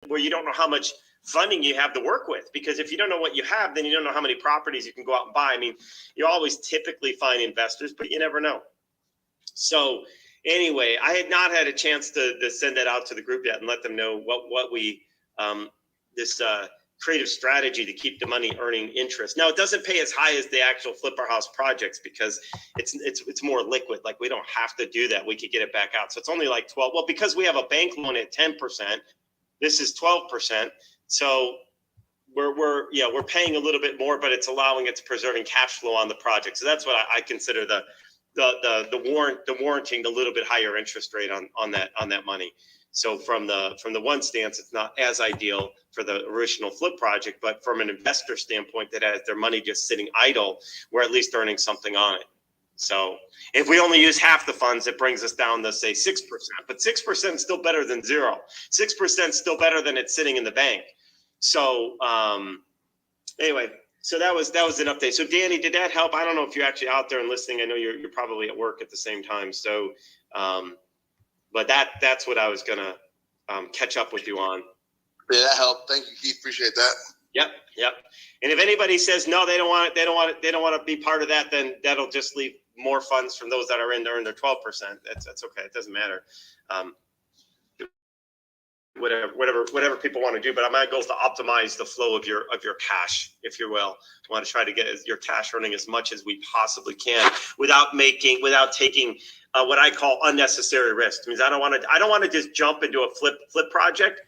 where you don't know how much funding you have to work with, because if you don't know what you have, then you don't know how many properties you can go out and buy. I mean, you always typically find investors, but you never know. So anyway, I had not had a chance to send that out to the group yet and let them know what we this creative strategy to keep the money earning interest. Now, it doesn't pay as high as the actual Flipper House projects because it's more liquid. Like, we don't have to do that. We could get it back out. So it's only like 12. Well, because we have a bank loan at 10%, this is 12%. So we're paying a little bit more, but it's preserving cash flow on the project. So that's what I consider the warranting the little bit higher interest rate on that money. So from the one stance, it's not as ideal for the original flip project, but from an investor standpoint that has their money just sitting idle, we're at least earning something on it. So if we only use half the funds, it brings us down to say 6%, but 6% is still better than 0. 6% is still better than it's sitting in the bank. So anyway, so that was an update. So Danny, did that help? I don't know if you're actually out there and listening. I know you're probably at work at the same time. So but that's what I was gonna catch up with you on. Yeah, that helped. Thank you, Keith. Appreciate that. Yep. And if anybody says no, they don't want to be part of that, then that'll just leave more funds from those that are in there and they're 12%. That's okay. It doesn't matter. Whatever people want to do, but my goal is to optimize the flow of your cash, if you will. I want to try to get your cash earning as much as we possibly can without taking what I call unnecessary risk. It means I don't want to just jump into a flip project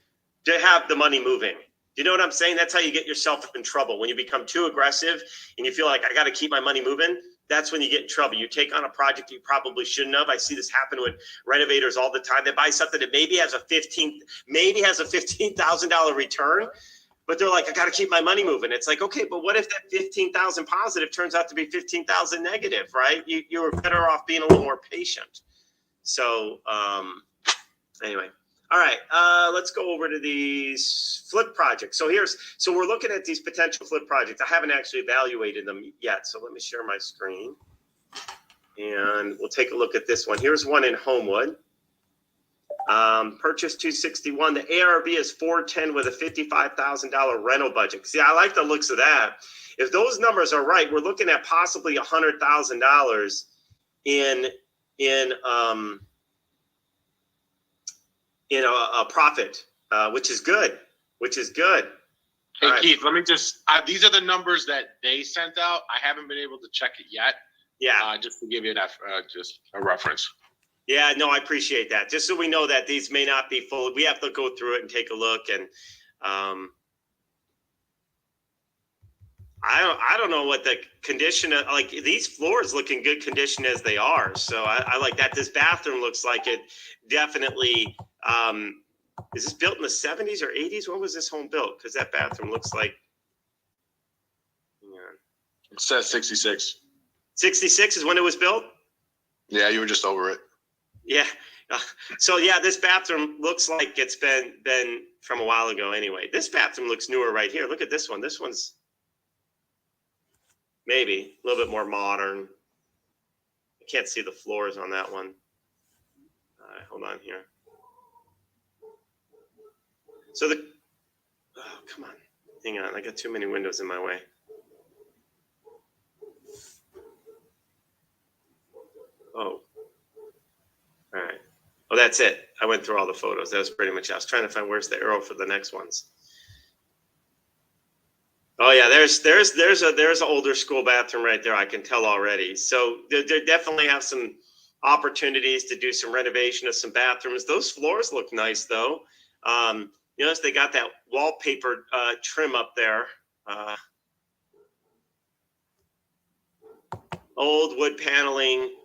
to have the money moving. Do you know what I'm saying? That's how you get yourself in trouble. When you become too aggressive and you feel like I got to keep my money moving, that's when you get in trouble. You take on a project you probably shouldn't have. I see this happen with renovators all the time. They buy something that maybe has a $15,000 return, but they're like, I got to keep my money moving. It's like, okay, but what if that 15,000 positive turns out to be 15,000 negative, right? You're better off being a little more patient. So anyway. All right, let's go over to these flip projects. So we're looking at these potential flip projects. I haven't actually evaluated them yet. So let me share my screen and we'll take a look at this one. Here's one in Homewood. Purchase 261. The ARV is 410 with a $55,000 rental budget. See, I like the looks of that. If those numbers are right, we're looking at possibly $100,000 in a profit, which is good. Hey, right. Keith, let me just, these are the numbers that they sent out. I haven't been able to check it yet. Yeah. Just to give you that, just a reference. Yeah, no, I appreciate that. Just so we know that these may not be full. We have to go through it and take a look. And I don't know what the condition of, like, these floors look in good condition as they are. So I like that. This bathroom looks like it definitely, is this built in the 70s or 80s? When was this home built? Because that bathroom looks like, it says 66. 66 is when it was built? Yeah, you were just over it. Yeah. So yeah, this bathroom looks like it's been from a while ago anyway. This bathroom looks newer right here. Look at this one. This one's maybe a little bit more modern. I can't see the floors on that one. Hold on here. So oh, come on. Hang on. I got too many windows in my way. Oh. All right. Oh, that's it. I went through all the photos. That was pretty much, I was trying to find where's the arrow for the next ones. Oh yeah, there's an older school bathroom right there. I can tell already. So they definitely have some opportunities to do some renovation of some bathrooms. Those floors look nice though. Notice they got that wallpaper trim up there. Old wood paneling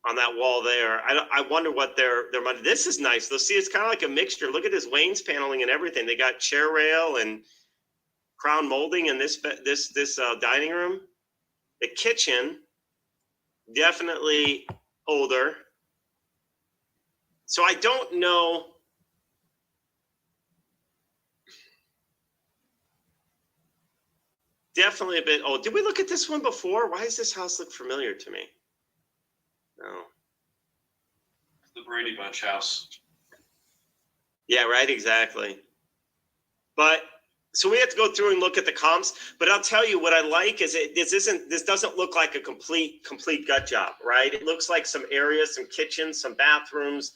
on that wall there. I wonder what their money. This is nice. They'll see it's kind of like a mixture. Look at this Wayne's paneling and everything. They got chair rail and crown molding in this dining room. The kitchen, definitely older. So I don't know. Definitely a bit old. Did we look at this one before? Why does this house look familiar to me? No. The Brady Bunch house. Yeah, right, exactly. So we have to go through and look at the comps, but I'll tell you what I like is this doesn't look like a complete gut job, right? It looks like some areas, some kitchens, some bathrooms,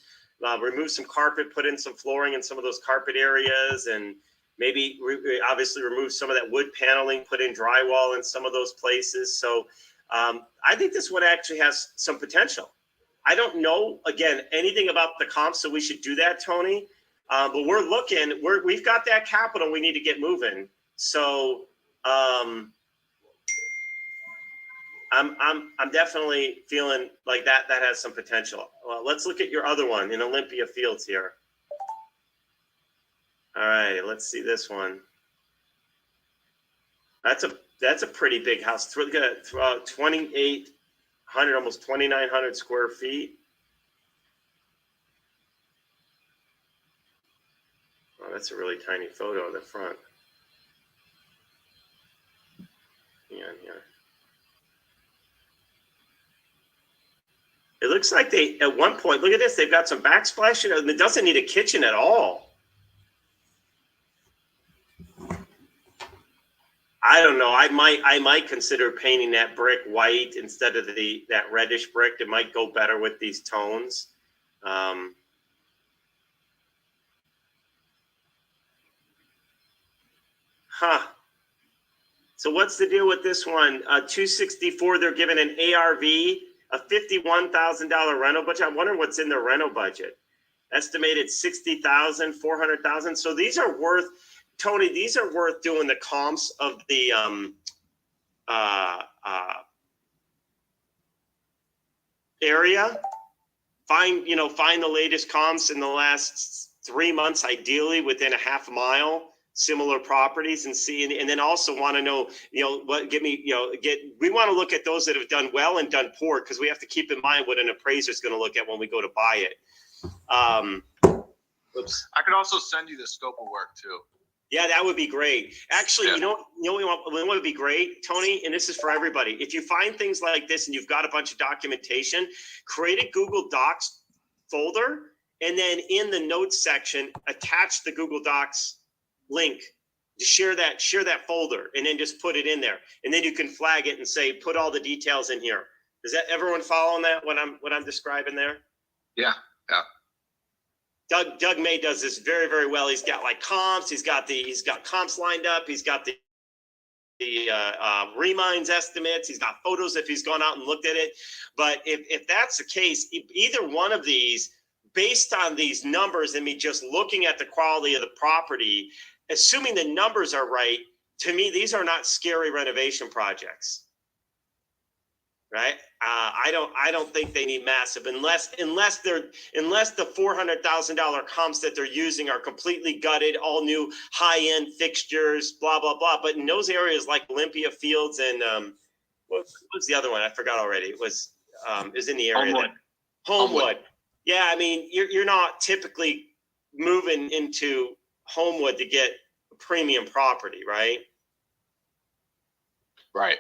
remove some carpet, put in some flooring in some of those carpet areas, and maybe obviously remove some of that wood paneling, put in drywall in some of those places. So I think this one actually has some potential. I don't know, again, anything about the comps, so we should do that, Tony. But we're looking, we've got that capital we need to get moving. So I'm definitely feeling like that has some potential. Well, let's look at your other one in Olympia Fields here. All right, let's see this one. That's a pretty big house. Look at 2,800, almost 2,900 square feet. Oh, that's a really tiny photo of the front. Yeah. It looks like they, at one point, look at this, they've got some backsplash. It doesn't need a kitchen at all. I don't know. I might consider painting that brick white instead of that reddish brick. It might go better with these tones. So what's the deal with this one? 264. They're giving an ARV, a $51,000 rental budget. I wonder what's in the rental budget. Estimated 60,000, 400,000. So these are worth, Tony. These are worth doing the comps of the area. Find the latest comps in the last 3 months, ideally within a half mile. Similar properties and see, and then also want to know, we want to look at those that have done well and done poor, because we have to keep in mind what an appraiser is going to look at when we go to buy it. Oops. I could also send you the scope of work too. Yeah, that would be great. Actually, Yeah. What would be great, Tony, and this is for everybody. If you find things like this and you've got a bunch of documentation, create a Google Docs folder, and then in the notes section, attach the Google Docs link. Just share that folder, and then just put it in there, and then you can flag it and say, put all the details in here. Is that everyone following that? What I'm describing there? Yeah. Doug May does this very, very well. He's got like comps. He's got comps lined up. He's got the remines estimates. He's got photos if he's gone out and looked at it. But if that's the case, either one of these, based on these numbers and me just looking at the quality of the property, assuming the numbers are right, to me, these are not scary renovation projects, right? I don't think they need massive unless the $400,000 comps that they're using are completely gutted, all new high-end fixtures, blah, blah, blah. But in those areas like Olympia Fields and what's the otit one? I forgot already. It was in the area. Homewood. Yeah, I mean, you're not typically moving into Homewood to get a premium property, right? Right.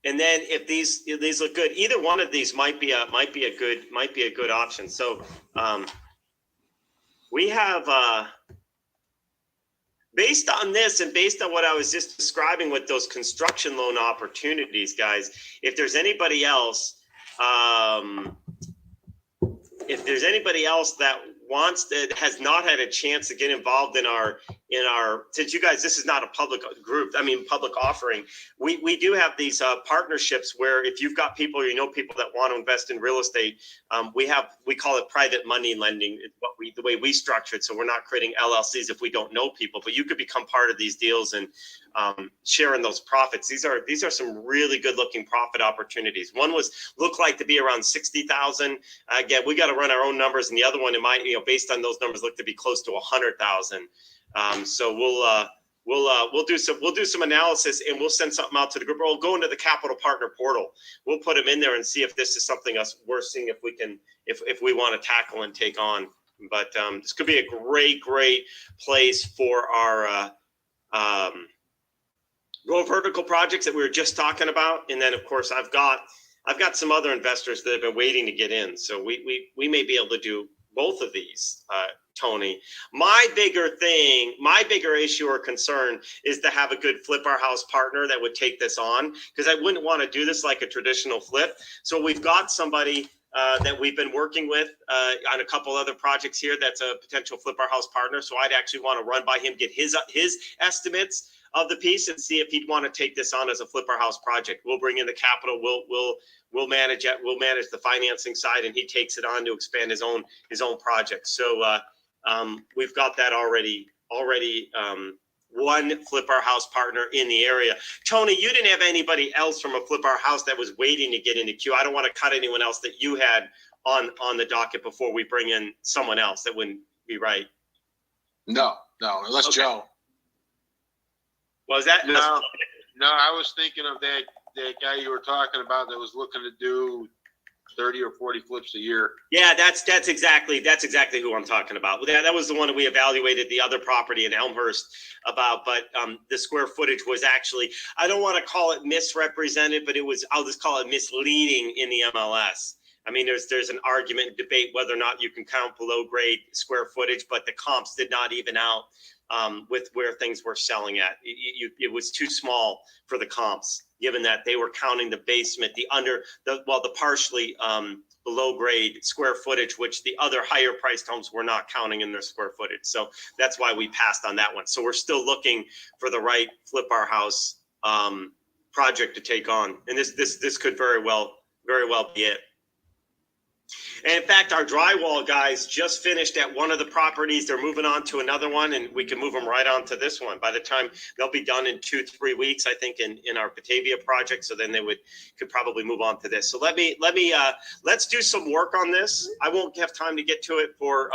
And then if these look good, either one of these might be a good option. So we have based on this and based on what I was just describing with those construction loan opportunities, guys, if there's anybody else that has not had a chance to get involved in our, since you guys, this is not a public group, public offering, we do have these partnerships where if you've got people, people that want to invest in real estate, we call it private money lending, the way we structure it. So we're not creating LLCs if we don't know people, but you could become part of these deals and sharing those profits. These are some really good looking profit opportunities. One looked like to be around 60,000. Again, we got to run our own numbers, and the other one, based on those numbers, look to be close to 100,000. So we'll do some analysis, and we'll send something out to the group. Or we'll go into the Capital Partner portal. We'll put them in there and see if this is something we're seeing if we want to tackle and take on. But this could be a great place for our Grow Vertical projects that we were just talking about. And then of course I've got some other investors that have been waiting to get in. So we may be able to do both of these, Tony. My bigger issue or concern is to have a good flip our house partner that would take this on, because I wouldn't want to do this like a traditional flip. So we've got somebody that we've been working with on a couple other projects here that's a potential flip our house partner. So I'd actually want to run by him, get his estimates of the piece and see if he'd want to take this on as a flip our house project. We'll bring in the capital, we'll manage it, we'll manage the financing side, and he takes it on to expand his own project. So we've got that already one flip our house partner in the area. Tony, you didn't have anybody else from a flip our house that was waiting to get into queue. I don't want to cut anyone else that you had on the docket before we bring in someone else. That wouldn't be right. No, unless Okay. Joe. Was that? No, I was thinking of that guy you were talking about that was looking to do 30 or 40 flips a year. Yeah, that's exactly who I'm talking about. That was the one that we evaluated the other property in Elmhurst about, but the square footage was actually, I don't want to call it misrepresented, but I'll just call it misleading in the MLS. I mean, there's an argument and debate whether or not you can count below grade square footage, but the comps did not even out with where things were selling at. It was too small for the comps, given that they were counting the basement, the partially below grade square footage, which the other higher priced homes were not counting in their square footage. So that's why we passed on that one. So we're still looking for the right flip our house project to take on. And this could very well be it. And in fact, our drywall guys just finished at one of the properties. They're moving on to another one, and we can move them right on to this one. By the time they'll be done in 2-3 weeks, I think, in our Batavia project. So then they could probably move on to this. So let's do some work on this. I won't have time to get to it for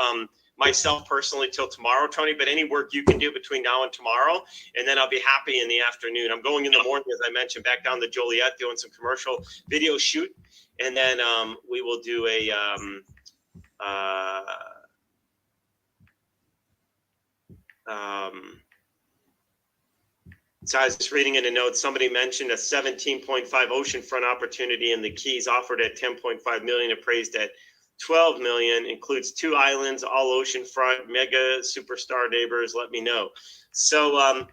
myself personally till tomorrow, Tony, but any work you can do between now and tomorrow, and then I'll be happy in the afternoon. I'm going in the morning, as I mentioned, back down to Joliet, doing some commercial video shoot. And then we will do so I was just reading in the notes, somebody mentioned a 17.5 oceanfront opportunity in the Keys offered at 10.5 million, appraised at 12 million, includes 2 islands, all oceanfront, mega superstar neighbors. Let me know. So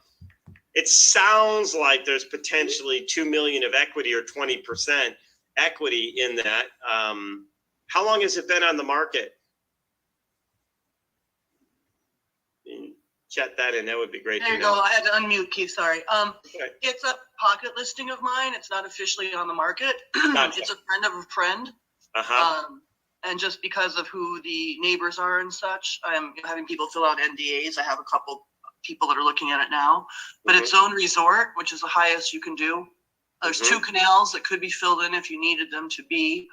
it sounds like there's potentially 2 million of equity or 20% equity in that. How long has it been on the market? Chat that in. That would be great. There you go. I had to unmute, Keith. Sorry. Okay. It's a pocket listing of mine. It's not officially on the market. Gotcha. It's a friend of a friend. And just because of who the neighbors are and such, I'm having people fill out NDAs. I have a couple people that are looking at it now. But it's zone resort, which is the highest you can do. There's 2 canals that could be filled in if you needed them to be.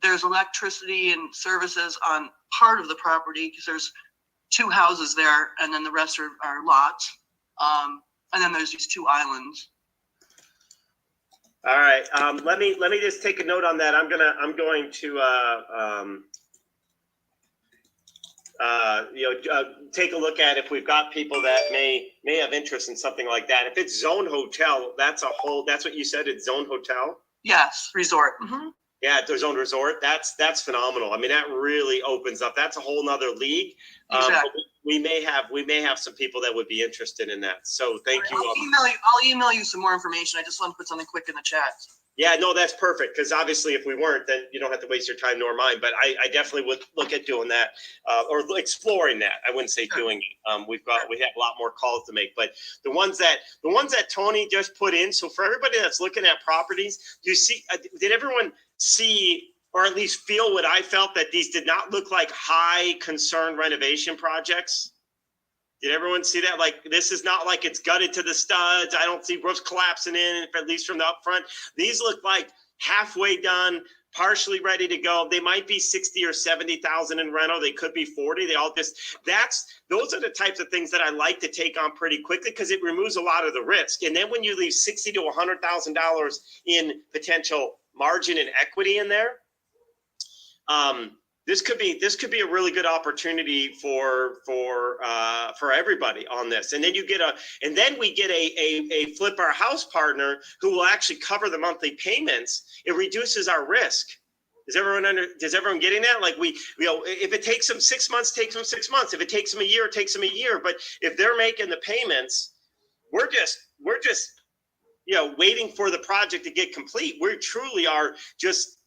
There's electricity and services on part of the property because there's 2 houses there, and then the rest are lots. And then there's these 2 islands. All right. Let me just take a note on that. I'm going to take a look at if we've got people that may have interest in something like that. If it's zone hotel, that's what you said. It's zone hotel. Yes, resort. Mm-hmm. Yeah, their zone resort. That's phenomenal. I mean, that really opens up. That's a whole nother league. Exactly. We may have some people that would be interested in that. So thank you. I'll email you some more information. I just want to put something quick in the chat. Yeah, no, that's perfect. Because obviously, if we weren't, then you don't have to waste your time nor mine. But I definitely would look at doing that or exploring that. I wouldn't say doing it. We have a lot more calls to make. But the ones that Tony just put in. So for everybody that's looking at properties, you see, did everyone see or at least feel what I felt, that these did not look like high concern renovation projects? Did everyone see that? Like, this is not like it's gutted to the studs. I don't see roofs collapsing in, at least from the upfront. These look like halfway done, partially ready to go. They might be 60 or 70,000 in rental. They could be 40. Those are the types of things that I like to take on pretty quickly because it removes a lot of the risk. And then when you leave $60,000 to $100,000 in potential margin and equity in there, this could be a really good opportunity for everybody on this. And then we get a flip our house partner who will actually cover the monthly payments. It reduces our risk. Does everyone getting that? Like if it takes them 6 months, takes them 6 months. If it takes them a year, it takes them a year. But if they're making the payments, we're just, waiting for the project to get complete. We truly are just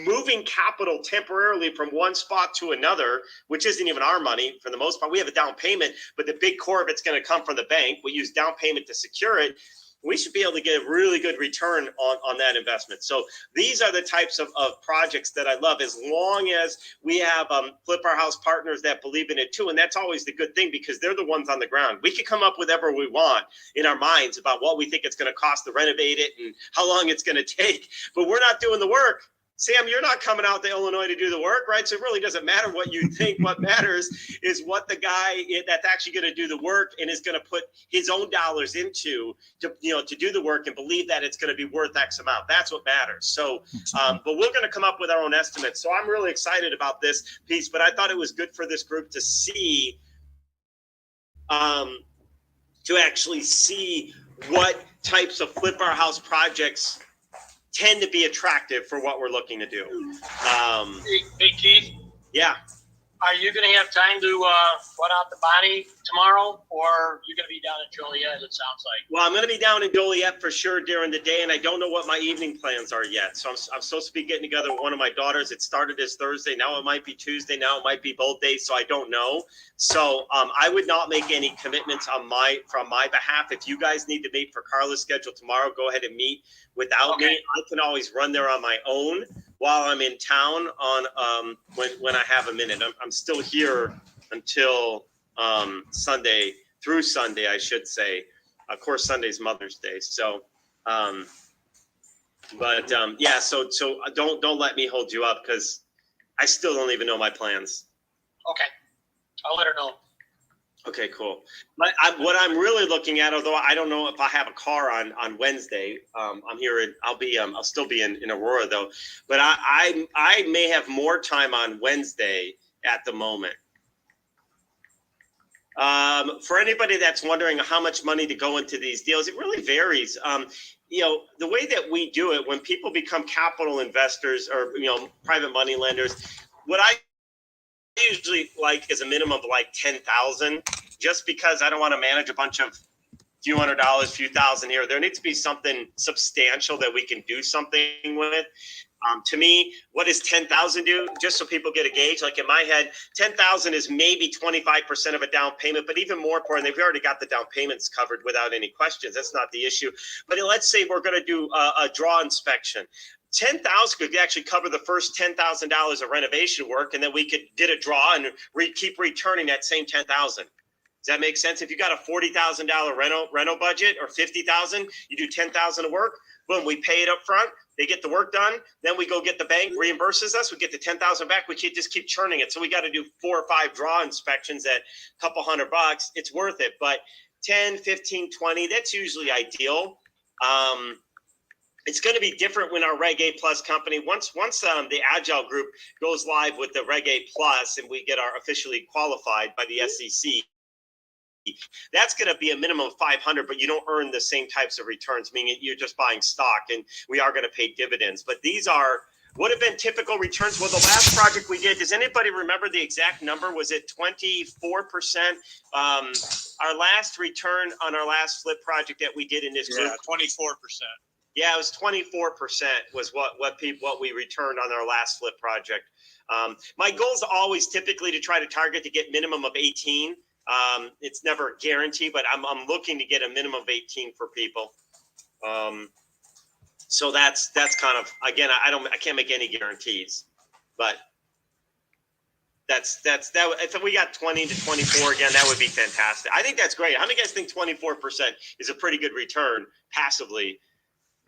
moving capital temporarily from one spot to another, which isn't even our money for the most part. We have a down payment, but the big core of it's going to come from the bank. We use down payment to secure it. We should be able to get a really good return on that investment. So these are the types of projects that I love, as long as we have Flip Our House partners that believe in it too. And that's always the good thing, because they're the ones on the ground. We can come up with whatever we want in our minds about what we think it's going to cost to renovate it and how long it's going to take, but we're not doing the work. Sam, you're not coming out to Illinois to do the work, right? So it really doesn't matter what you think. What matters is what the guy that's actually going to do the work and is going to put his own dollars into to do the work and believe that it's going to be worth X amount. That's what matters. So, but we're going to come up with our own estimates. So I'm really excited about this piece, but I thought it was good for this group to see, to actually see what types of Flip Our House projects tend to be attractive for what we're looking to do. Hey Keith, Yeah. are you gonna have time to put out the body tomorrow, or are you gonna be down in Joliet, it sounds like? Well, I'm going to be down in Joliet for sure during the day, and I don't know what my evening plans are yet. So I'm supposed to be getting together with one of my daughters. It started as Thursday. Now it might be Tuesday. Now it might be both days. So I don't know. So I would not make any commitments from my behalf. If you guys need to meet for Carla's schedule tomorrow, go ahead and meet without me. I can always run there on my own while I'm in town on when I have a minute. I'm still here until Sunday, through Sunday, I should say. Of course, Sunday's Mother's Day. So, yeah. So don't let me hold you up, because I still don't even know my plans. Okay, I'll let her know. Okay, cool. But what I'm really looking at, although I don't know if I have a car on Wednesday, I'm here. I'll still be in Aurora though. But I may have more time on Wednesday at the moment. For anybody that's wondering how much money to go into these deals, it really varies. The way that we do it, when people become capital investors or, private money lenders, what I usually like is a minimum of like 10,000, just because I don't want to manage a bunch of few $100s, few thousand here. There needs to be something substantial that we can do something with. To me, what does 10,000 do? Just so people get a gauge, like in my head, 10,000 is maybe 25% of a down payment, but even more important, they've already got the down payments covered without any questions. That's not the issue. But let's say we're going to do a draw inspection. 10,000 could actually cover the first $10,000 of renovation work, and then we could get a draw and keep returning that same 10,000. Does that make sense? If you got a $40,000 rental budget or 50,000, you do 10,000 of work. Boom, we pay it up front. They get the work done. Then we go get the bank reimburses us. We get the 10,000 back. We can't just keep churning it. So we got to do 4 or 5 draw inspections at a couple $100. It's worth it. But 10, 15, 20, that's usually ideal. It's going to be different when our Reg A Plus company, once the Agile group goes live with the Reg A Plus and we get our officially qualified by the SEC, that's going to be a minimum of 500, but you don't earn the same types of returns, meaning you're just buying stock, and we are going to pay dividends. But these are what have been typical returns. Well, the last project we did, does anybody remember the exact number? Was it 24%? Our last return on our last flip project that we did in this group, 24%. Yeah, it was 24% was what we returned on our last flip project. My goal is always typically to try to target to get minimum of 18. It's never a guarantee, but I'm looking to get a minimum of 18 for people. So that's kind of, again, I can't make any guarantees, but that's if we got 20 to 24 again, that would be fantastic. I think that's great. How many guys think 24% is a pretty good return passively?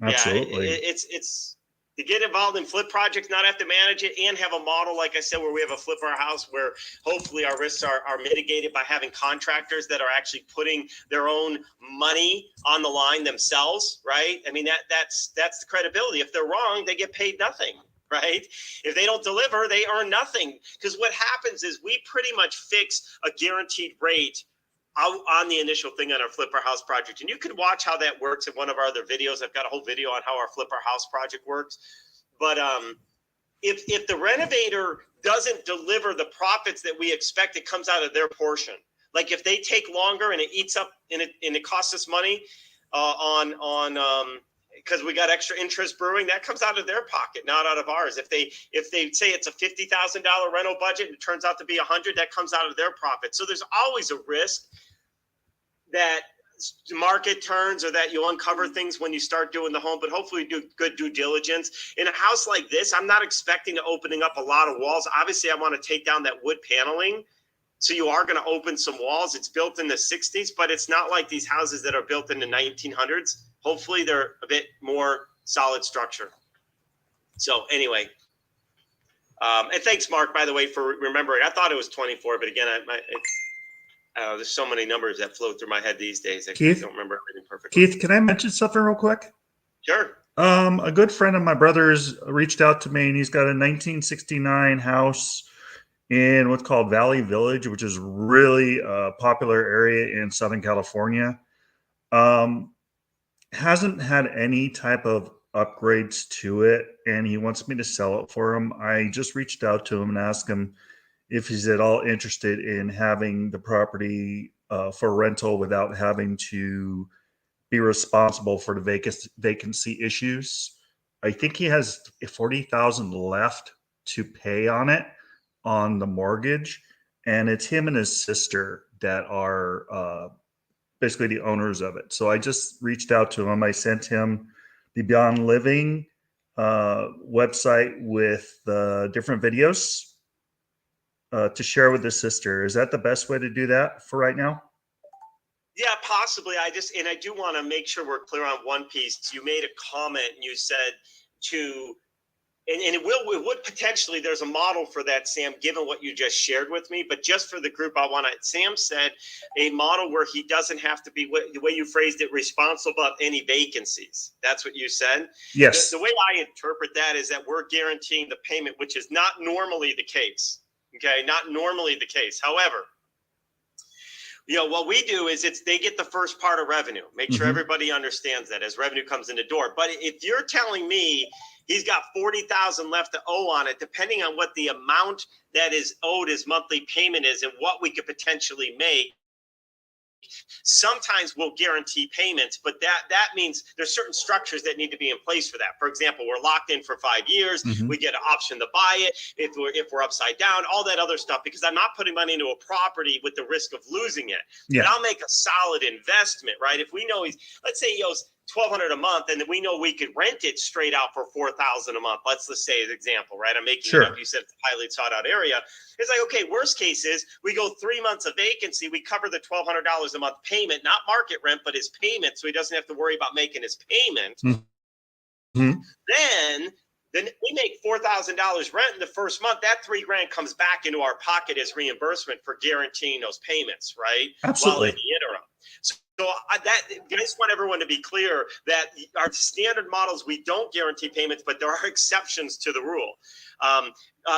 Absolutely. Yeah, it's to get involved in flip projects, not have to manage it, and have a model, like I said, where we have a Flip Our House, where hopefully our risks are mitigated by having contractors that are actually putting their own money on the line themselves, right? I mean, that's the credibility. If they're wrong, they get paid nothing, right? If they don't deliver, they earn nothing. Because what happens is we pretty much fix a guaranteed rate on the initial thing on our Flip Our House project. And you can watch how that works in one of our other videos. I've got a whole video on how our Flip Our House project works. But if the renovator doesn't deliver the profits that we expect, it comes out of their portion. Like if they take longer and it eats up and it costs us money because we got extra interest brewing, that comes out of their pocket, not out of ours. If they say it's a $50,000 rental budget and it turns out to be $100,000, that comes out of their profit. So there's always a risk that the market turns or that you'll uncover things when you start doing the home, but hopefully do good due diligence. In a house like this, I'm not expecting to opening up a lot of walls. Obviously, I want to take down that wood paneling. So you are going to open some walls. It's built in the 60s, but it's not like these houses that are built in the 1900s. Hopefully they're a bit more solid structure. So anyway, and thanks, Mark, by the way, for remembering. I thought it was 24, but again, there's so many numbers that flow through my head these days. I Keith? don't remember everything perfectly. Keith, can I mention something real quick? Sure. A good friend of my brother's reached out to me, and he's got a 1969 house in what's called Valley Village, which is really a popular area in Southern California. Hasn't had any type of upgrades to it, and he wants me to sell it for him. I just reached out to him and asked him if he's at all interested in having the property for rental without having to be responsible for the vacancy issues. I think he has $40,000 left to pay on it, on the mortgage, and it's him and his sister that are basically the owners of it. So I just reached out to him. I sent him the Beyond Living website with different videos to share with his sister. Is that the best way to do that for right now? Yeah, possibly. I do want to make sure we're clear on one piece. You made a comment and you said and it would potentially, there's a model for that, Sam, given what you just shared with me, but just for the group, Sam said a model where he doesn't have to be, the way you phrased it, responsible about any vacancies. That's what you said? Yes. The way I interpret that is that we're guaranteeing the payment, which is not normally the case. Okay, not normally the case. However, what we do is they get the first part of revenue. Make sure everybody understands that as revenue comes in the door. But if you're telling me he's got $40,000 left to owe on it, depending on what the amount that is owed his monthly payment is and what we could potentially make, sometimes we'll guarantee payments, but that means there's certain structures that need to be in place for that. For example, we're locked in for 5 years. We get an option to buy it if we're upside down, all that other stuff, because I'm not putting money into a property with the risk of losing it. Yeah. But I'll make a solid investment, right? If we know let's say he owes $1,200 a month, and we know we could rent it straight out for $4,000 a month. Let's just say as an example, right? I'm making it up. You said it's a highly sought out area. It's like, okay, worst case is we go 3 months of vacancy. We cover the $1,200 a month payment, not market rent, but his payment. So he doesn't have to worry about making his payment. Then we make $4,000 rent in the first month. That $3,000 comes back into our pocket as reimbursement for guaranteeing those payments, right? Absolutely. While in the interim. So I just want everyone to be clear that our standard models, we don't guarantee payments, but there are exceptions to the rule.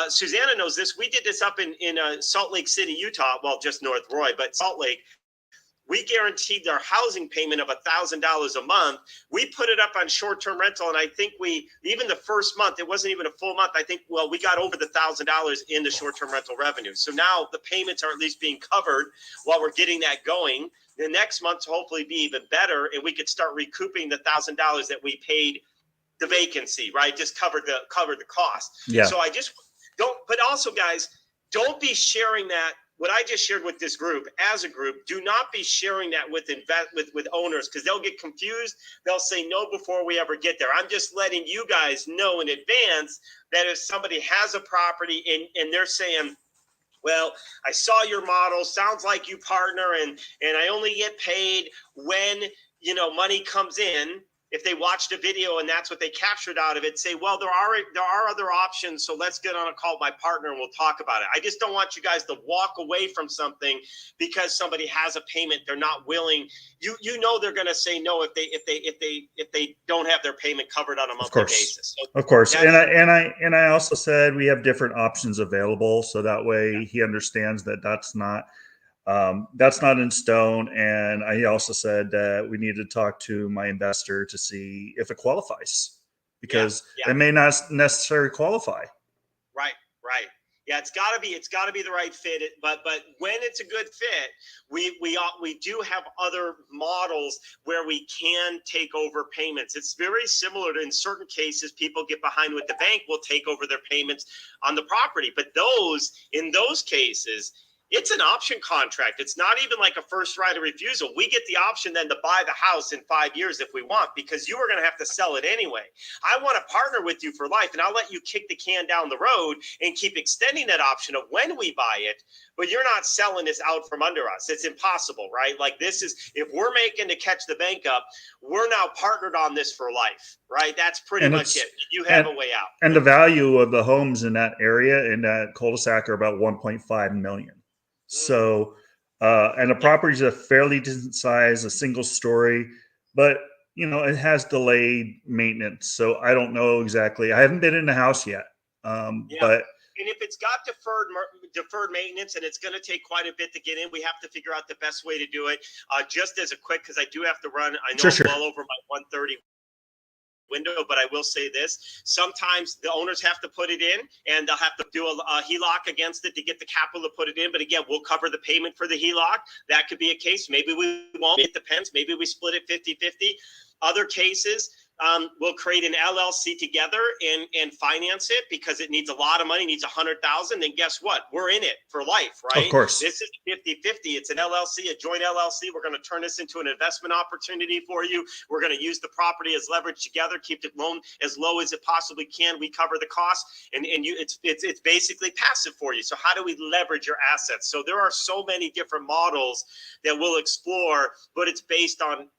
Susanna knows this. We did this up in Salt Lake City, Utah. Well, just North Roy, but Salt Lake. We guaranteed their housing payment of $1,000 a month. We put it up on short-term rental, and I think even the first month, it wasn't even a full month. I think, we got over the $1,000 in the short-term rental revenue. So now the payments are at least being covered while we're getting that going. The next month will hopefully be even better, and we could start recouping the $1,000 that we paid the vacancy, right? Just covered the cost. Yeah. So I just don't. But also, guys, don't be sharing that. What I just shared with this group, as a group, do not be sharing that with owners, because they'll get confused. They'll say no before we ever get there. I'm just letting you guys know in advance that if somebody has a property and they're saying, well, I saw your model, sounds like you partner, and I only get paid when money comes in. If they watched a video and that's what they captured out of it, say, well, there are other options, so let's get on a call with my partner and we'll talk about it. I just don't want you guys to walk away from something because somebody has a payment they're not willing. They're going to say no if they don't have their payment covered on a monthly basis. So of course, and I also said we have different options available, so that way he understands that that's not in stone. And I also said that we need to talk to my investor to see if it qualifies, because it may not necessarily qualify. Yeah, it's got to be the right fit. But when it's a good fit, we do have other models where we can take over payments. It's very similar to, in certain cases, people get behind with the bank will take over their payments on the property. But in those cases, it's an option contract. It's not even like a first right of refusal. We get the option then to buy the house in 5 years if we want, because you are going to have to sell it anyway. I want to partner with you for life, and I'll let you kick the can down the road and keep extending that option of when we buy it, but you're not selling this out from under us. It's impossible, right? Like, this is, if we're making to catch the bank up, we're now partnered on this for life, right? That's pretty much it. You have a way out. And the value of the homes in that area, in that cul-de-sac, are about 1.5 million. So, and the property's a fairly decent size, a single story, but it has delayed maintenance. So I don't know exactly. I haven't been in the house yet. But and if it's got deferred maintenance and it's going to take quite a bit to get in, we have to figure out the best way to do it. Just as a quick, because I do have to run. I know I'm well over my 1:30 window, but I will say this: sometimes the owners have to put it in, and they'll have to do a HELOC against it to get the capital to put it in. But again, we'll cover the payment for the HELOC. That could be a case. Maybe we won't. It depends. Maybe we split it 50-50. Other cases, we'll create an LLC together and finance it, because it needs a lot of money, needs $100,000. Then guess what? We're in it for life, right? Of course. This is 50-50. It's an LLC, a joint LLC. We're going to turn this into an investment opportunity for you. We're going to use the property as leverage together, keep the loan as low as it possibly can. We cover the cost, and it's basically passive for you. So how do we leverage your assets? So there are so many different models that we'll explore, but it's based on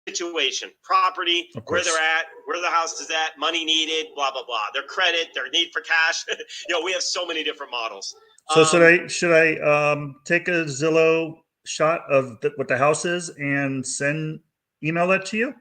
situation, property, where they're at, where the house is at, money needed, blah, blah, blah, their credit, their need for cash. We have so many different models. So should I take a Zillow shot of what the house is and email that to you?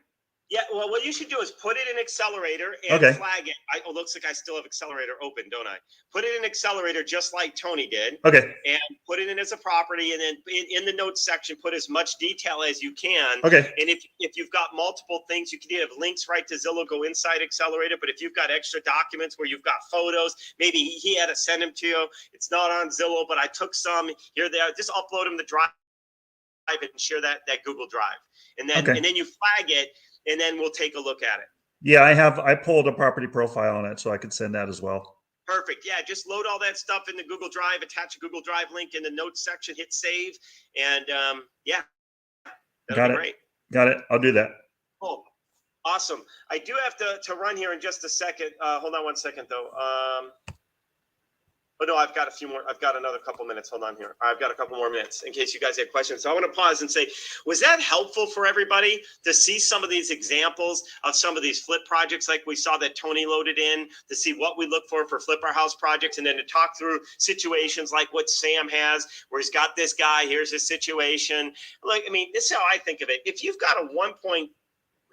Yeah, well, what you should do is put it in Accelerator and flag it. It looks like I still have Accelerator open, don't I? Put it in Accelerator just like Tony did. Okay. And put it in as a property, and then in the notes section, put as much detail as you can. Okay. And if you've got multiple things, you can have links right to Zillow, go inside Accelerator. But if you've got extra documents where you've got photos, maybe he had to send them to you. It's not on Zillow, but I took some. Here they are. Just upload them to Drive and share that Google Drive. And then you flag it. And then we'll take a look at it. Yeah, I pulled a property profile on it, so I could send that as well. Perfect. Yeah, just load all that stuff in the Google Drive, attach a Google Drive link in the notes section, hit save, and that'll be great. Got it. I'll do that. Cool. Awesome. I do have to run here in just a second. Hold on one second, though. Oh, no, I've got a few more. I've got another couple minutes. Hold on here. I've got a couple more minutes in case you guys have questions. So I want to pause and say, was that helpful for everybody to see some of these examples of some of these flip projects like we saw that Tony loaded in, to see what we look for Flip Our House projects, and then to talk through situations like what Sam has, where he's got this guy, here's his situation. Like, I mean, this is how I think of it. If you've got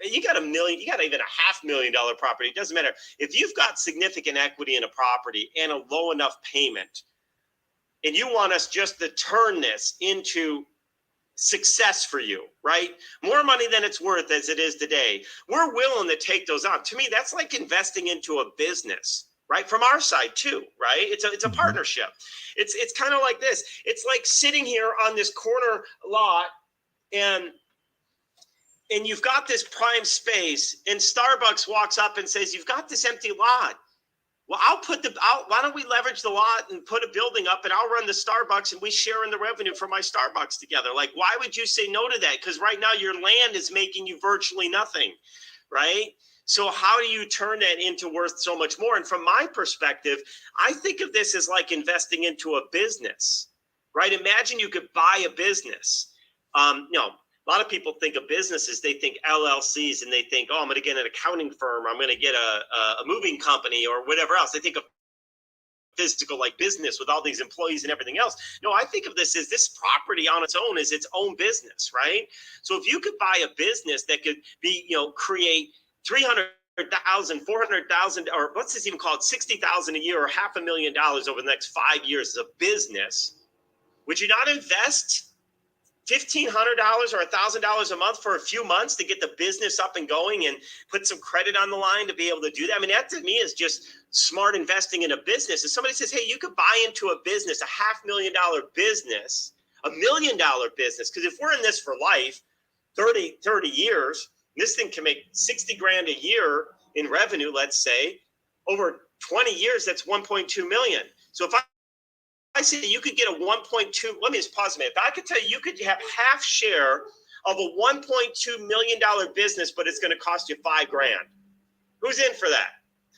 you got $1 million, you got even a $500,000 property. It doesn't matter. If you've got significant equity in a property and a low enough payment, and you want us just to turn this into success for you, right? More money than it's worth as it is today. We're willing to take those on. To me, that's like investing into a business, right? From our side too, right? It's a partnership. It's kind of like this. It's like sitting here on this corner lot and you've got this prime space, and Starbucks walks up and says, "You've got this empty lot." Well, why don't we leverage the lot and put a building up, and I'll run the Starbucks, and we share in the revenue for my Starbucks together. Like, why would you say no to that? Because right now your land is making you virtually nothing, right? So how do you turn that into worth so much more? And from my perspective, I think of this as like investing into a business, right? Imagine you could buy a business. A lot of people think of businesses, they think LLCs, and they think, oh, I'm going to get an accounting firm, or I'm going to get a moving company or whatever else. They think of physical like business with all these employees and everything else. No, I think of this as this property on its own is its own business, right? So if you could buy a business that could be, create $300,000, $400,000, or what's this even called, $60,000 a year or $500,000 over the next 5 years as a business, would you not invest $1,500 or $1,000 a month for a few months to get the business up and going and put some credit on the line to be able to do that. I mean, that to me is just smart investing in a business. If somebody says, hey, you could buy into a business, $500,000 business, $1 million business, because if we're in this for life, 30 years, this thing can make 60 grand a year in revenue, let's say, over 20 years, that's 1.2 million. So if I say you could get a 1.2, let me just pause a minute. If I could tell you, you could have half share of a $1.2 million business, but it's going to cost you $5 grand. Who's in for that?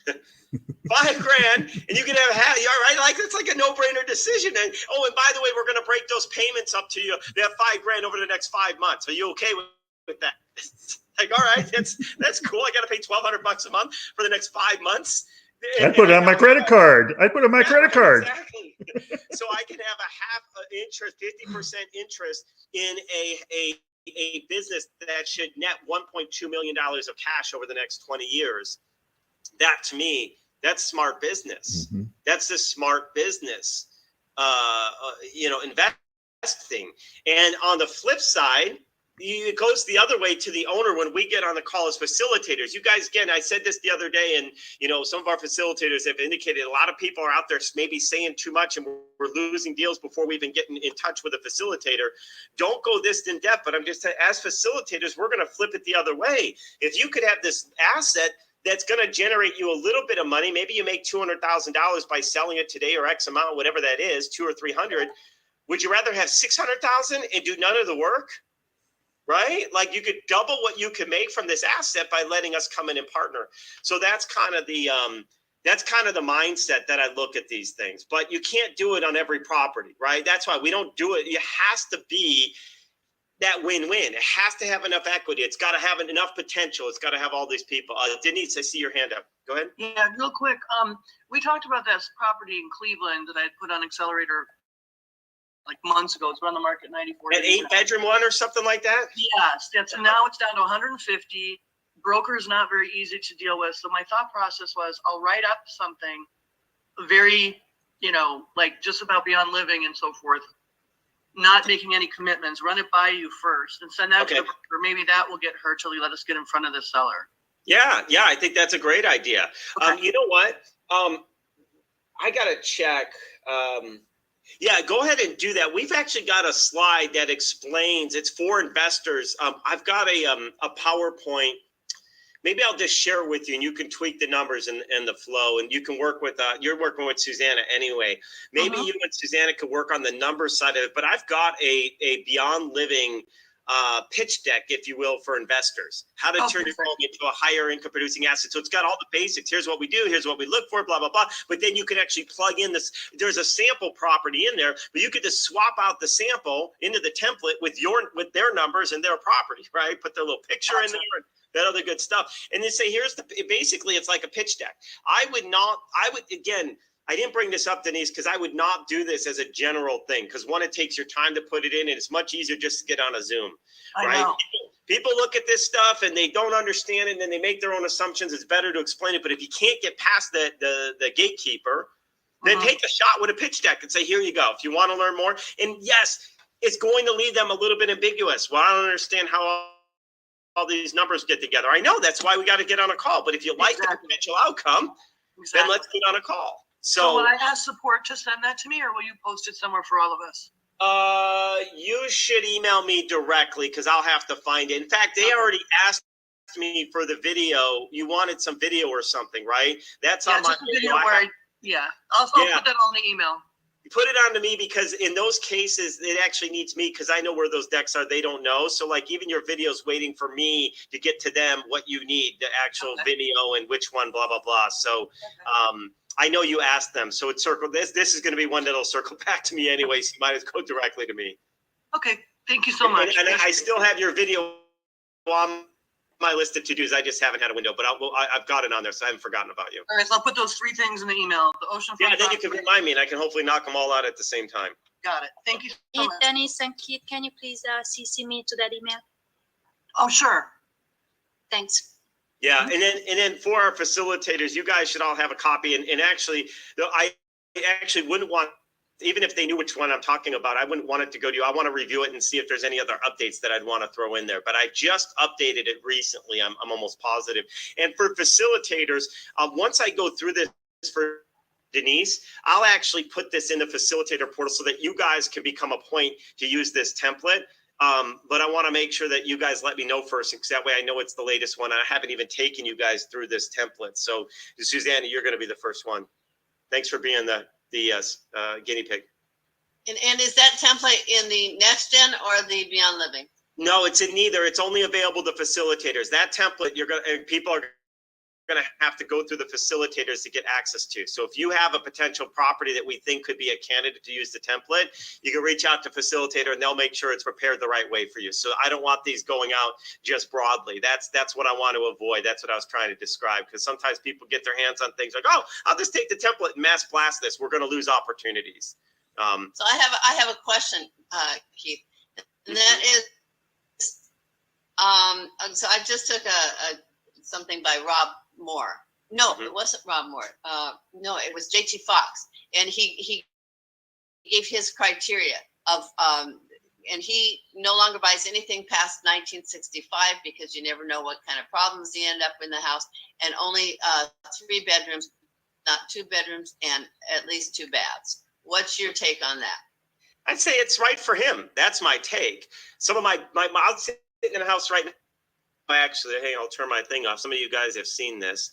$5 grand, and you can have half. All right, like it's like a no-brainer decision. And oh, and by the way, we're going to break those payments up to you. They have $5 grand over the next 5 months. Are you okay with that? Like, all right, that's cool. I got to pay $1,200 a month for the next 5 months. I put it on my credit card. Exactly. So I can have a half interest, 50% interest in a business that should net $1.2 million of cash over the next 20 years. That to me, that's smart business. Mm-hmm. That's the smart business, investing. And on the flip side, it goes the other way to the owner when we get on the call as facilitators. You guys, again, I said this the other day, and some of our facilitators have indicated a lot of people are out there maybe saying too much, and we're losing deals before we even get in touch with a facilitator. Don't go this in depth, but I'm just saying, as facilitators, we're going to flip it the other way. If you could have this asset that's going to generate you a little bit of money, maybe you make $200,000 by selling it today or X amount, whatever that is, 200 or 300. Would you rather have 600,000 and do none of the work? Right? Like you could double what you could make from this asset by letting us come in and partner. So that's kind of the mindset that I look at these things. But you can't do it on every property, right? That's why we don't do it. It has to be that win-win. It has to have enough equity. It's got to have enough potential. It's got to have all these people. Denise, I see your hand up. Go ahead. Yeah, real quick. We talked about that property in Cleveland that I had put on Accelerator like months ago. It's been on the market 94. An 8-bedroom one or something like that? Yes. Now it's down to 150. Broker is not very easy to deal with. So my thought process was I'll write up something very, like just about Beyond Living and so forth, not making any commitments, run it by you first and send that to the broker. Maybe that will get her till you let us get in front of the seller. Yeah. I think that's a great idea. Okay. You know what? I got to check. Yeah, go ahead and do that. We've actually got a slide that explains, it's for investors. I've got a PowerPoint. Maybe I'll just share it with you and you can tweak the numbers and the flow, and you can work with, you're working with Susanna anyway. Maybe you and Susanna could work on the numbers side of it, but I've got a Beyond Living pitch deck, if you will, for investors. How to turn your home into a higher income producing asset. So it's got all the basics. Here's what we do. Here's what we look for, blah, blah, blah. But then you can actually plug in this. There's a sample property in there, but you could just swap out the sample into the template with their numbers and their property, right? Put their little picture in there and that other good stuff. And then say, basically it's like a pitch deck. I didn't bring this up, Denise, because I would not do this as a general thing. Because one, it takes your time to put it in, and it's much easier just to get on a Zoom, right? People look at this stuff and they don't understand it, and then they make their own assumptions. It's better to explain it. But if you can't get past the gatekeeper, then take a shot with a pitch deck and say, here you go. If you want to learn more, and yes, it's going to leave them a little bit ambiguous. Well, I don't understand how all these numbers get together. I know, that's why we got to get on a call. But if you like the potential outcome, then let's get on a call. So will I ask support to send that to me, or will you post it somewhere for all of us? You should email me directly because I'll have to find it. In fact, they already asked me for the video. You wanted some video or something, right? That's on my video. I'll put that on the email. Put it on to me, because in those cases, it actually needs me, because I know where those decks are. They don't know. So like even your video's waiting for me to get to them what you need, the actual video and which one, blah, blah, blah. So I know you asked them. So it's circled. This is going to be one that'll circle back to me anyway. So you might as well go directly to me. Okay. Thank you so much. And I still have your video on my list of to-dos. I just haven't had a window, but I've got it on there, so I haven't forgotten about you. All right, so I'll put those 3 things in the email. The oceanfront. Yeah, then you can remind me, and I can hopefully knock them all out at the same time. Got it. Thank you so much. Denise and Keith, can you please CC me to that email? Oh, sure. Thanks. Yeah, and then for our facilitators, you guys should all have a copy. And actually, I actually wouldn't want even if they knew which one I'm talking about, I wouldn't want it to go to you. I want to review it and see if there's any other updates that I'd want to throw in there. But I just updated it recently. I'm almost positive. And for facilitators, once I go through this for Denise, I'll actually put this in the facilitator portal so that you guys can become a point to use this template. But I want to make sure that you guys let me know first, because that way I know it's the latest one. I haven't even taken you guys through this template. So Susanna, you're going to be the first one. Thanks for being the guinea pig. And is that template in the Next Gen or the Beyond Living? No, it's in neither. It's only available to facilitators. That template, people are going to have to go through the facilitators to get access to. So if you have a potential property that we think could be a candidate to use the template, you can reach out to facilitator and they'll make sure it's prepared the right way for you. So I don't want these going out just broadly. That's what I want to avoid. That's what I was trying to describe, because sometimes people get their hands on things like, oh, I'll just take the template and mass blast this. We're going to lose opportunities. So I have a question, Keith, and that is, so I just took something by Rob Moore. No, It wasn't Rob Moore. No, it was JT Fox, and he gave his criteria of, and he no longer buys anything past 1965 because you never know what kind of problems you end up in the house, and only 3 bedrooms, not 2 bedrooms, and at least 2 baths. What's your take on that? I'd say it's right for him. That's my take. Some of my I'll sit in a house right now. Actually, hey, I'll turn my thing off. Some of you guys have seen this.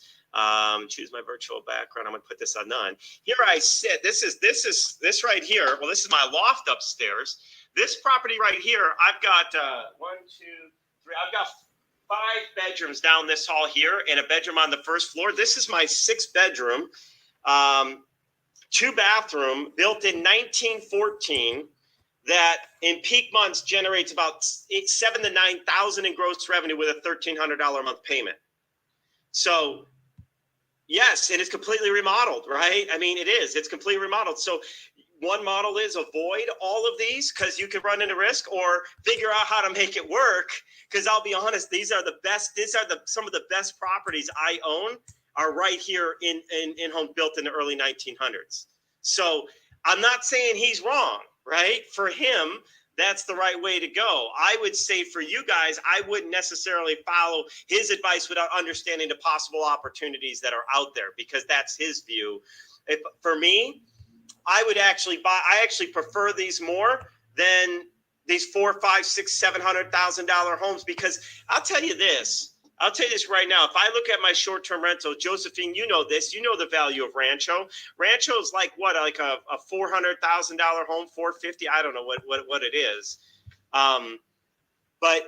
Choose my virtual background. I'm gonna put this on none. Here I sit. This right here. Well, this is my loft upstairs. This property right here, I've got 1, 2, 3. I've got 5 bedrooms down this hall here and a bedroom on the first floor. This is my 6th bedroom. 2 bathroom, built in 1914, that in peak months generates about $7,000 to $9,000 in gross revenue with a $1,300 a month payment. So yes, and it's completely remodeled, right? I mean, it is. It's completely remodeled. So one model is avoid all of these because you can run into risk, or figure out how to make it work. Because I'll be honest, these are the best. These are some of the best properties I own. Are right here in homes built in the early 1900s. So I'm not saying he's wrong, right? For him, that's the right way to go. I would say for you guys, I wouldn't necessarily follow his advice without understanding the possible opportunities that are out there, because that's his view. For me, I would actually buy. I actually prefer these more than these $400,000, $500,000, $600,000, $700,000 homes, because I'll tell you this. I'll tell you this right now. If I look at my short-term rental, Josephine, you know this. You know the value of Rancho. Rancho is like what, like a $400,000 home, $450,000. I don't know what it is. But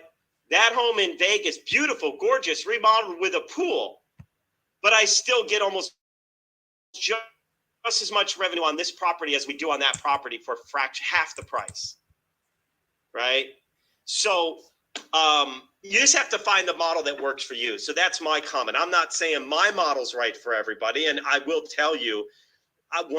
that home in Vegas, beautiful, gorgeous, remodeled with a pool. But I still get almost just as much revenue on this property as we do on that property for half the price, right? So you just have to find the model that works for you. So that's my comment. I'm not saying my model's right for everybody. And I will tell you,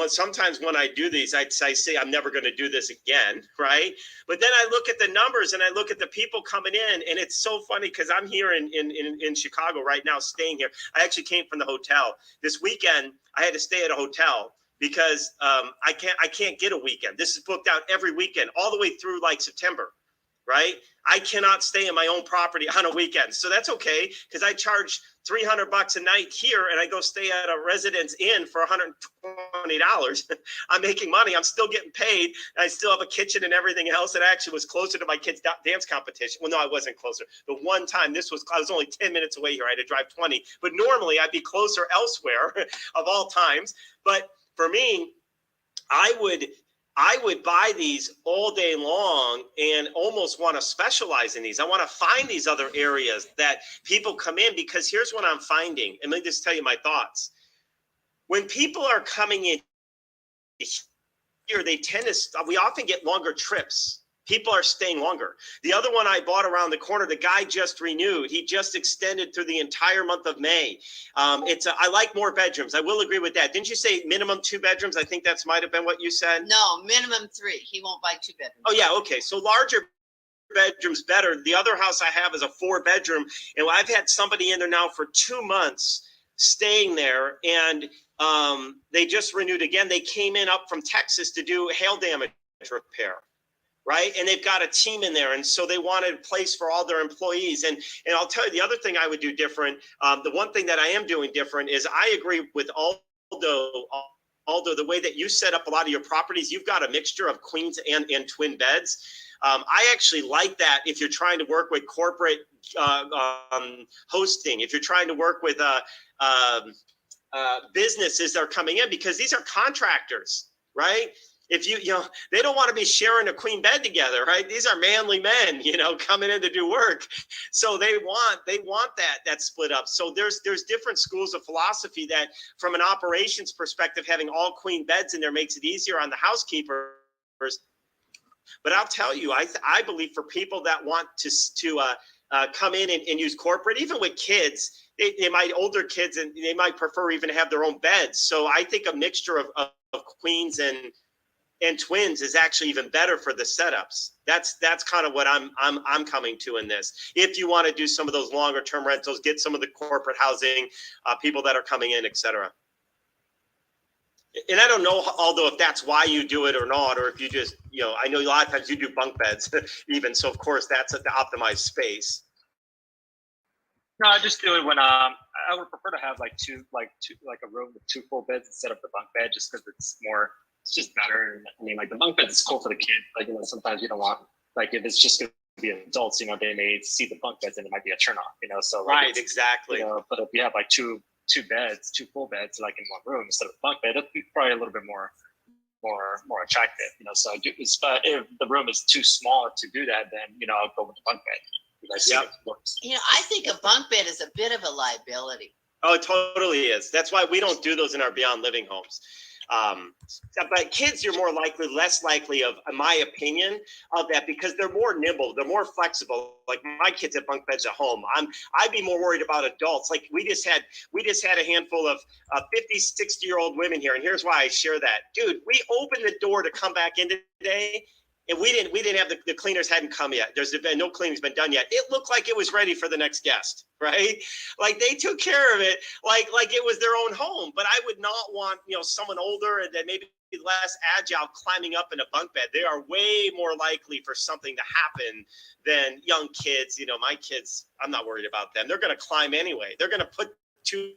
sometimes when I do these, I say I'm never going to do this again, right? But then I look at the numbers and I look at the people coming in, and it's so funny because I'm here in Chicago right now, staying here. I actually came from the hotel. This weekend, I had to stay at a hotel because I can't get a weekend. This is booked out every weekend, all the way through like September. Right? I cannot stay in my own property on a weekend. So that's okay, because I charge $300 a night here and I go stay at a Residence Inn for $120. I'm making money. I'm still getting paid. I still have a kitchen and everything else. It actually was closer to my kids' dance competition. Well, no, I wasn't closer. The one time I was only 10 minutes away here. I had to drive 20. But normally I'd be closer elsewhere of all times. But for me, I would buy these all day long and almost want to specialize in these. I want to find these other areas that people come in, because here's what I'm finding. And let me just tell you my thoughts. When people are coming in here, we often get longer trips. People are staying longer. The other one I bought around the corner, the guy just renewed. He just extended through the entire month of May. I like more bedrooms. I will agree with that. Didn't you say minimum 2 bedrooms? I think that's might have been what you said. No, minimum 3. He won't buy 2 bedrooms. Oh yeah, okay. So larger bedrooms better. The other house I have is a 4 bedroom, and I've had somebody in there now for 2 months staying there, and they just renewed again. They came in up from Texas to do hail damage repair. Right. And they've got a team in there. And so they wanted a place for all their employees. And I'll tell you the other thing I would do different. The one thing that I am doing different is I agree with Aldo, the way that you set up a lot of your properties, you've got a mixture of queens and twin beds. I actually like that if you're trying to work with corporate hosting, if you're trying to work with businesses that are coming in, because these are contractors, right? If they don't want to be sharing a queen bed together, right? These are manly men, coming in to do work. So they want that split up. So there's different schools of philosophy that from an operations perspective, having all queen beds in there makes it easier on the housekeepers. But I'll tell you, I believe for people that want to come in and use corporate, even with kids, they might older kids and they might prefer even to have their own beds. So I think a mixture of queens and twins is actually even better for the setups. That's kind of what I'm coming to in this. If you want to do some of those longer term rentals, get some of the corporate housing, people that are coming in, et cetera. And I don't know, although if that's why you do it or not, or if you just, I know a lot of times you do bunk beds even. So of course that's at the optimized space. No, I just do it when I would prefer to have like a room with 2 full beds instead of the bunk bed, just because it's just better. I mean, like the bunk bed is cool for the kid. Like, sometimes you don't want, like if it's just going to be adults, they may see the bunk beds and it might be a turn off, so. Like right, exactly. But if you have like two beds, 2 full beds, like in one room instead of a bunk bed, it'd be probably a little bit more attractive, So but if the room is too small to do that, then, I'll go with the bunk bed. Yep. I think a bunk bed is a bit of a liability. Oh, it totally is. That's why we don't do those in our Beyond Living homes. But kids, you're less likely of, in my opinion, of that, because they're more nimble, they're more flexible. Like my kids have bunk beds at home. I'd be more worried about adults. Like we just had a handful of 50, 60-year-old women here, and here's why I share that. Dude, we opened the door to come back in today. And we didn't have the cleaners hadn't come yet. There's been no cleaning's been done yet. It looked like it was ready for the next guest, right? Like they took care of it like it was their own home. But I would not want, someone older and then maybe less agile climbing up in a bunk bed. They are way more likely for something to happen than young kids. My kids, I'm not worried about them. They're going to climb anyway. They're going to put 2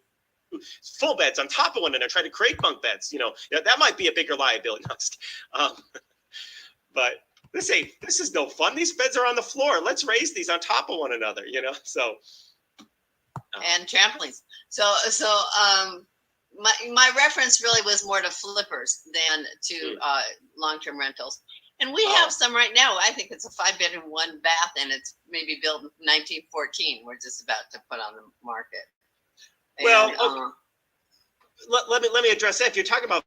full beds on top of one another, try to create bunk beds. That might be a bigger liability. But this is no fun. These beds are on the floor. Let's raise these on top of one another, so. And trampolines. So my reference really was more to flippers than to long-term rentals. And we have some right now. I think it's a 5-bedroom, 1 bath, and it's maybe built in 1914. We're just about to put on the market. Well, let me address that. If you're talking about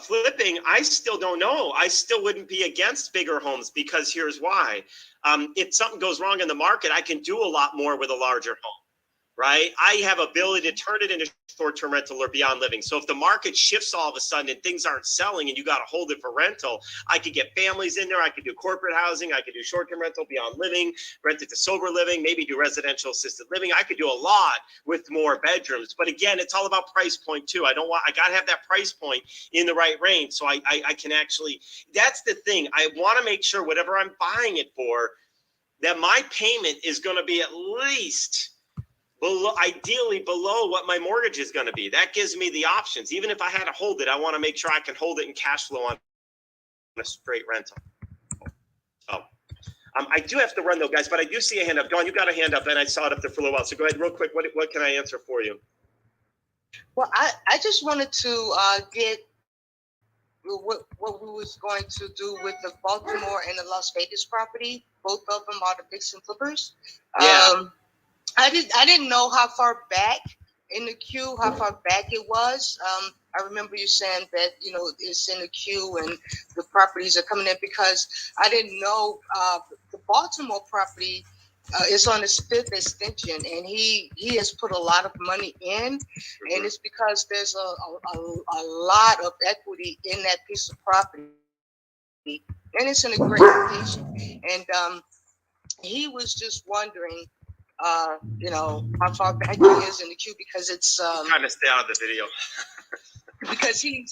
flipping, I still don't know. I still wouldn't be against bigger homes, because here's why. If something goes wrong in the market, I can do a lot more with a larger home, right? I have ability to turn it into short-term rental or Beyond Living. So if the market shifts all of a sudden and things aren't selling and you got to hold it for rental, I could get families in there. I could do corporate housing. I could do short-term rental, Beyond Living, rent it to sober living, maybe do residential assisted living. I could do a lot with more bedrooms. But again, it's all about price point too. I got to have that price point in the right range. So I can actually, that's the thing. I want to make sure whatever I'm buying it for, that my payment is going to be at least ideally below what my mortgage is going to be. That gives me the options. Even if I had to hold it, I want to make sure I can hold it in cash flow on a straight rental. So I do have to run though, guys, but I do see a hand up. Dawn, you got a hand up, and I saw it up there for a little while. So go ahead real quick. What can I answer for you? Well, I just wanted to get what we was going to do with the Baltimore and the Las Vegas property. Both of them are the fix and flippers. Yeah. I didn't know how far back in the queue, how far back it was. I remember you saying that, it's in the queue and the properties are coming in, because I didn't know the Baltimore property is on his 5th extension, and he has put a lot of money in, and it's because there's a lot of equity in that piece of property, and it's in a great location. And he was just wondering, how far back he is in the queue, because it's trying to stay out of the video. because he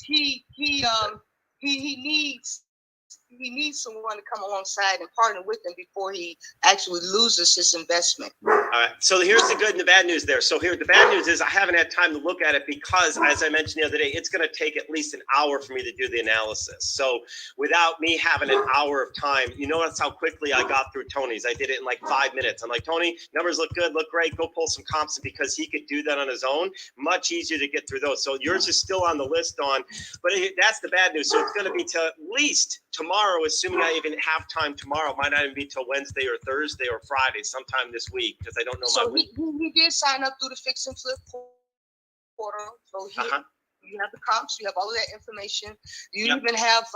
needs someone to come alongside and partner with him before he actually loses his investment. All right. So here's the good and the bad news there. So here, the bad news is I haven't had time to look at it because, as I mentioned the other day, it's going to take at least an hour for me to do the analysis. So without me having an hour of time, you notice how quickly I got through Tony's. I did it in like 5 minutes. I'm like, Tony, numbers look good, look great. Go pull some comps. And because he could do that on his own, much easier to get through those. So yours is still on the list, Dawn. But that's the bad news. So it's going to be to at least tomorrow, assuming I even have time tomorrow. It might not even be till Wednesday or Thursday or Friday, sometime this week, because I don't know So my week. he did sign up through the Fix and Flip portal. So you have the comps, you have all of that information. You even have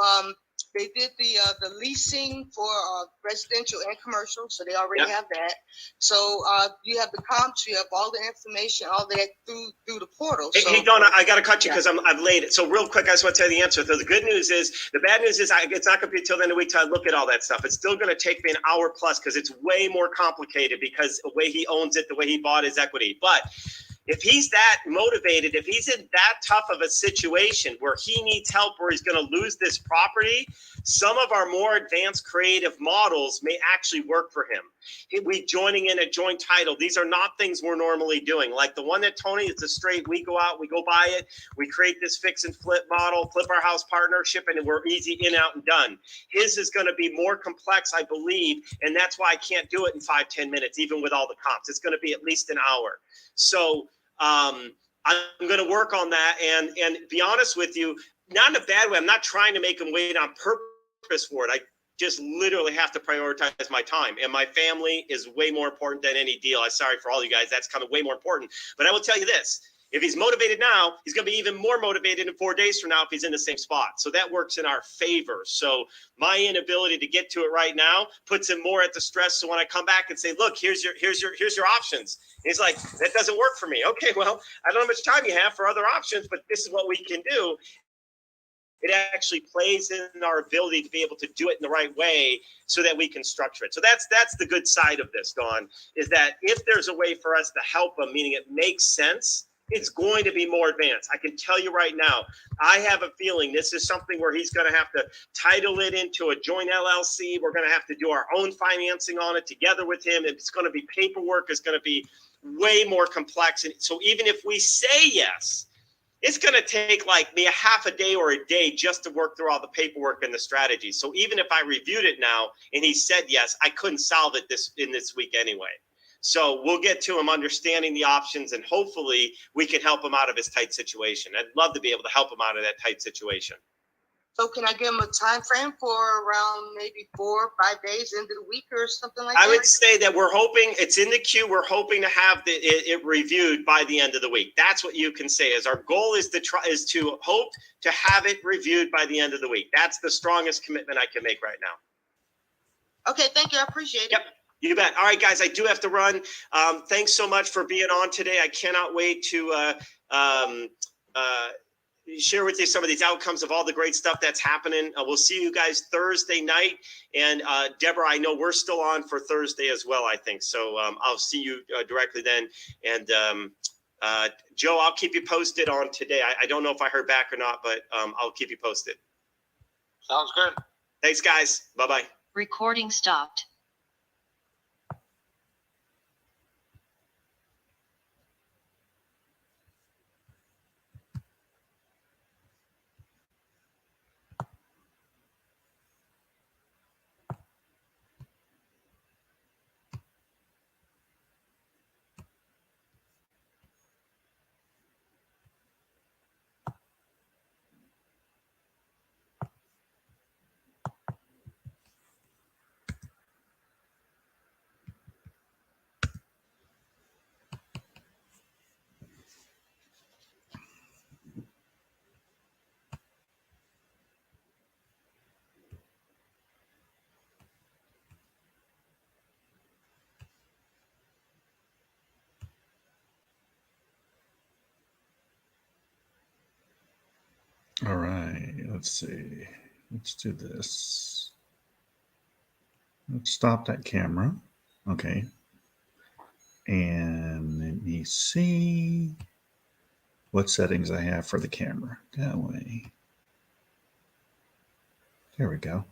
they did the leasing for residential and commercial, so they already have that. So you have the comps, you have all the information, all that through the portal. So, Hey, Donna, I got to cut you because I've laid it. So real quick, I just want to tell you the answer. So the good news is, the bad news is it's not going to be until the end of the week till I look at all that stuff. It's still going to take me an hour plus because it's way more complicated because the way he owns it, the way he bought his equity. But if he's that motivated, if he's in that tough of a situation where he needs help, where he's going to lose this property, some of our more advanced creative models may actually work for him. We joining in a joint title. These are not things we're normally doing. Like the one that Tony, it's a straight, we go out, we go buy it, we create this fix and flip model, flip our house partnership, and we're easy in, out, and done. His is going to be more complex, I believe, and that's why I can't do it in 5-10 minutes, even with all the comps. It's going to be at least an hour. So I'm going to work on that and be honest with you, not in a bad way. I'm not trying to make him wait on purpose for it. I just literally have to prioritize my time, and my family is way more important than any deal. I'm sorry for all you guys. That's kind of way more important. But I will tell you this. If he's motivated now, he's going to be even more motivated in 4 days from now if he's in the same spot. So that works in our favor. So my inability to get to it right now puts him more at the stress. So when I come back and say, look, here's your options. And he's like, that doesn't work for me. Okay, well, I don't know how much time you have for other options, but this is what we can do. It actually plays in our ability to be able to do it in the right way so that we can structure it. So that's the good side of this, Dawn, is that if there's a way for us to help him, meaning it makes sense, it's going to be more advanced. I can tell you right now, I have a feeling this is something where he's going to have to title it into a joint LLC. We're going to have to do our own financing on it together with him. It's going to be paperwork. It's going to be way more complex. And so even if we say yes, it's going to take like me a half a day or a day just to work through all the paperwork and the strategy. So even if I reviewed it now and he said yes, I couldn't solve it this week anyway. So we'll get to him understanding the options, and hopefully we can help him out of his tight situation. I'd love to be able to help him out of that tight situation. So can I give him a time frame for around maybe 4 or 5 days into the week or something like that? I would say that we're hoping it's in the queue. We're hoping to have it reviewed by the end of the week. That's what you can say. Is our goal is to hope to have it reviewed by the end of the week. That's the strongest commitment I can make right now. Okay, thank you. I appreciate it. Yep. You bet. All right, guys, I do have to run. Thanks so much for being on today. I cannot wait to share with you some of these outcomes of all the great stuff that's happening. We'll see you guys Thursday night. And Deborah, I know we're still on for Thursday as well, I think. So I'll see you directly then. And Joe, I'll keep you posted on today. I don't know if I heard back or not, but I'll keep you posted. Sounds good. Thanks, guys. Bye-bye. Recording stopped. All right, let's see. Let's do this. Let's stop that camera. Okay. And let me see. what settings I have for the camera. That way. There we go.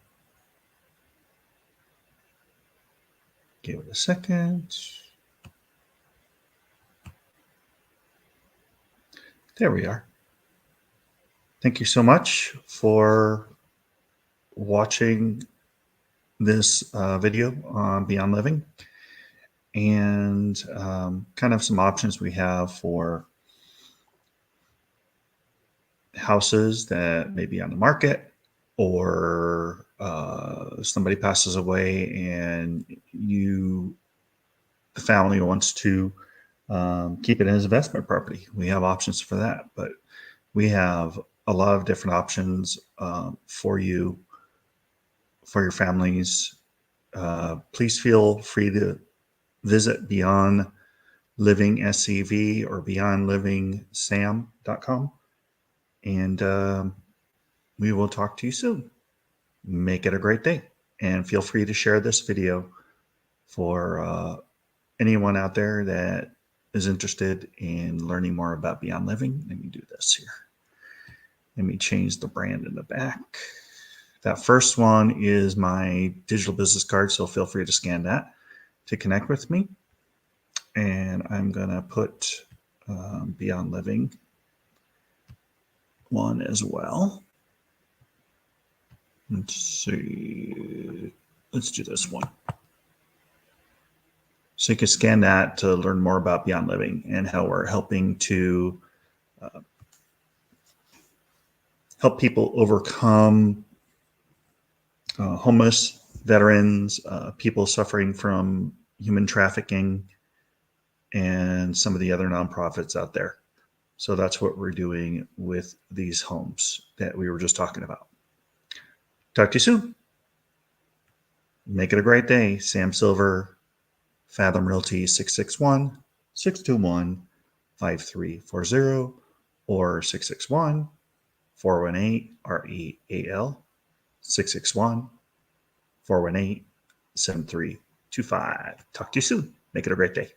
Give it a second. There we are. Thank you so much for watching this video on Beyond Living, and kind of some options we have for houses that may be on the market, or somebody passes away and the family wants to keep it as investment property. We have options for that, but we have a lot of different options for you, for your families. Please feel free to visit Beyond Living SCV or beyondlivingsam.com, and we will talk to you soon. Make it a great day, and feel free to share this video for anyone out there that is interested in learning more about Beyond Living. Let me do this here. Let me change the brand in the back. That first one is my digital business card, so feel free to scan that to connect with me. And I'm going to put Beyond Living one as well. Let's see. Let's do this one. So you can scan that to learn more about Beyond Living and how we're helping to help people overcome homeless, veterans, people suffering from human trafficking, and some of the other nonprofits out there. So that's what we're doing with these homes that we were just talking about. Talk to you soon. Make it a great day. Sam Silver, Fathom Realty, 661-621-5340 or 661-418-REAL, 661-418-7325. Talk to you soon. Make it a great day.